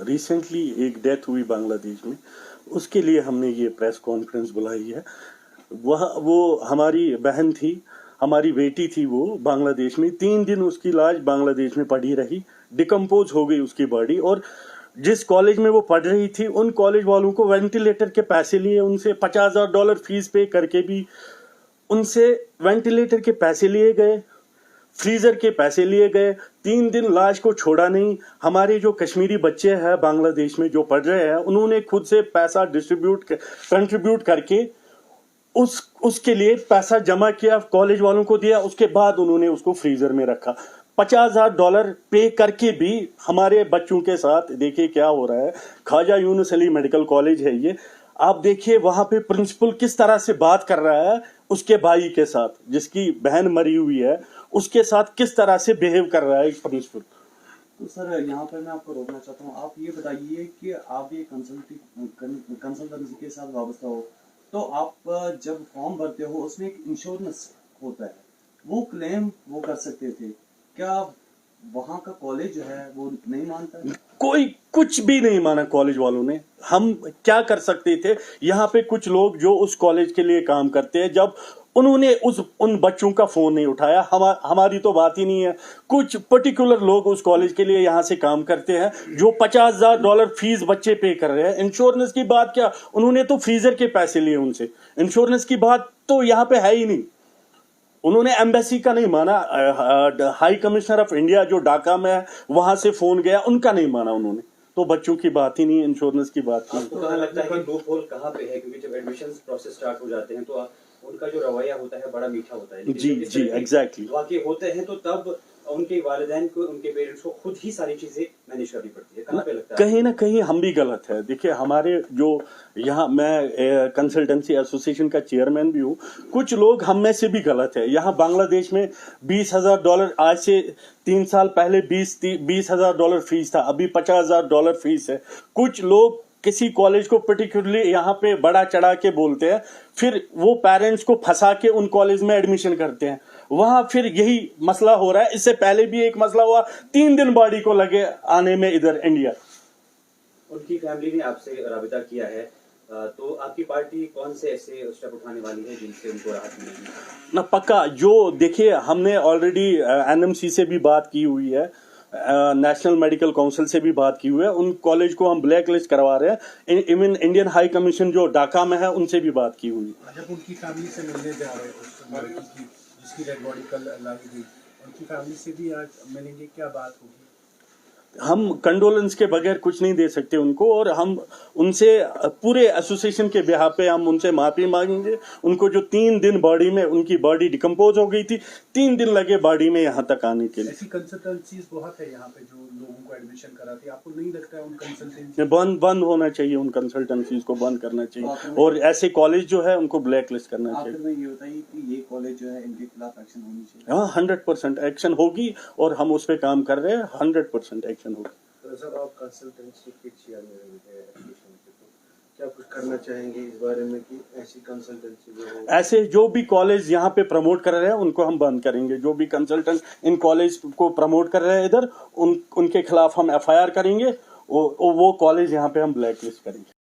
Recently एक death हुई बांग्लादेश में, उसके लिए हमने ये प्रेस कॉन्फ्रेंस बुलाई है। वो हमारी बहन थी, हमारी बेटी थी, वो बांग्लादेश में 3 दिन उसकी लाश बांग्लादेश में पड़ी रही, डिकम्पोज हो गई उसकी बॉडी। और जिस कॉलेज में वो पढ़ रही थी उन कॉलेज वालों को वेंटिलेटर के पैसे लिए, उनसे $50,000 फीस पे करके भी उनसे वेंटिलेटर के पैसे लिए गए, फ्रीजर के पैसे लिए गए। 3 दिन लाश को छोड़ा नहीं। हमारे जो कश्मीरी बच्चे हैं बांग्लादेश में जो पढ़ रहे हैं, उन्होंने खुद से पैसा कंट्रीब्यूट करके उसके लिए पैसा जमा किया, कॉलेज वालों को दिया, उसके बाद उन्होंने उसको फ्रीजर में रखा। $50,000 पे करके भी हमारे बच्चों के साथ देखिए क्या हो रहा है। ख्वाजा यूनुस अली मेडिकल कॉलेज है ये, आप देखिए वहां पे प्रिंसिपल किस तरह से बात कर रहा है उसके भाई के साथ, जिसकी बहन मरी हुई है उसके साथ किस तरह से बिहेव कर रहा है प्रिंसिपल। तो सर यहाँ पर मैं आपको रोकना चाहता हूँ। आप ये बताइए कि आप ये कंसल्टेंसी के साथ वाबस्ता हो, तो आप जब फॉर्म भरते हो उसमें एक इंश्योरेंस होता है, वो क्लेम वो कर सकते थे क्या? वहाँ का कॉलेज जो है वो नहीं मानता है? कोई कुछ भी नहीं माना कॉलेज वालों ने। हम क्या कर सकते थे? यहाँ पे कुछ लोग जो उस कॉलेज के लिए काम करते हैं, जब उन्होंने उन बच्चों का फोन नहीं उठाया, हमारी तो बात ही नहीं है। कुछ पर्टिकुलर लोग उस कॉलेज के लिए यहाँ से काम करते हैं जो $50,000 फीस बच्चे पे कर रहे हैं। इंश्योरेंस की बात क्या, उन्होंने तो फ्रीजर के पैसे लिए उनसे, इंश्योरेंस की बात तो यहाँ पे है ही नहीं। उन्होंने एम्बेसी का नहीं माना, हाई कमिश्नर ऑफ इंडिया जो ढाका में है वहां से फोन गया, उनका नहीं माना उन्होंने। तो बच्चों की बात ही नहीं, इंश्योरेंस की बात नहीं। आपको लगता है कि लूप होल कहाँ पे है? क्योंकि जब एडमिशन प्रोसेस स्टार्ट हो जाते हैं तो उनका जो रवैया होता है बड़ा मीठा होता है। जी जी एग्जैक्टली। वाकई होते हैं तो तब उनके वालिदैन को, उनके पेरेंट्स को खुद ही सारी चीजें मैनेज करनी पड़ती है। कहाँ पे लगता है कहीं ना कहीं हम भी गलत है। देखिए हमारे जो यहाँ, मैं कंसल्टेंसी एसोसिएशन का चेयरमैन भी हूँ, कुछ लोग हम में से भी गलत है। यहाँ बांग्लादेश में $20,000, आज से 3 साल पहले $20,000 फीस था, अभी $50,000 फीस है। कुछ लोग किसी कॉलेज को पर्टिकुलरली यहाँ पे बड़ा चढ़ा के बोलते हैं, फिर वो पेरेंट्स को फंसा के उन कॉलेज में एडमिशन करते हैं, वहां फिर यही मसला हो रहा है। इससे पहले भी एक मसला हुआ, 3 दिन बॉडी को लगे आने में इधर इंडिया। उनकी फैमिली ने आपसे राबिता किया है, तो आपकी पार्टी कौन से ऐसे स्टेप उठाने वाली है जिनसे उनको राहत मिलेगी? ना पक्का, जो देखिए हमने ऑलरेडी एनएमसी से भी बात की हुई है, नेशनल मेडिकल काउंसिल से भी बात की हुई है, उन कॉलेज को हम ब्लैक लिस्ट करवा रहे हैं। इवन इंडियन हाई कमीशन जो ढाका में है उनसे भी बात की हुई है। जब उनकी फैमिली से मिलने जा रहे हैं जिसकी डेड बॉडी कल लाई गई, उनकी फैमिली से भी आज मिलेंगे, क्या बात होगी? हम कंडोलेंस के बगैर कुछ नहीं दे सकते उनको, और हम उनसे पूरे एसोसिएशन के बिहाफ पे हम उनसे माफी मांगेंगे। उनको जो 3 दिन बॉडी में, उनकी बॉडी डिकम्पोज हो गई थी, 3 दिन लगे बॉडी में यहाँ तक आने के लिए। ऐसी कंसल्टेंसीज बहुत है यहाँ पे जो लोगों को एडमिशन कराती है, आपको नहीं लगता है उन कंसल्टेंसी बंद होना चाहिए? उन कंसल्टेंसीज को बंद करना चाहिए, और ऐसे कॉलेज जो है उनको ब्लैक लिस्ट करना चाहिए। आखिर में ये बताइए कि ये कॉलेज जो है इनके खिलाफ एक्शन होनी चाहिए? हाँ, 100% एक्शन होगी, और हम उस पर काम कर रहे हैं। 100% एक्शन होगी। तो सर आप कंसल्टेंसी के चेयरमैन हैं एसोसिएशन के, तो क्या कुछ करना चाहेंगे इस बारे में कि ऐसी कंसल्टेंसी जो है, ऐसे जो भी कॉलेज यहाँ पे प्रमोट कर रहे हैं उनको हम बंद करेंगे। जो भी कंसल्टेंट इन कॉलेज को प्रमोट कर रहे हैं इधर, उनके खिलाफ हम FIR करेंगे, वो कॉलेज यहाँ पे हम ब्लैक लिस्ट करेंगे।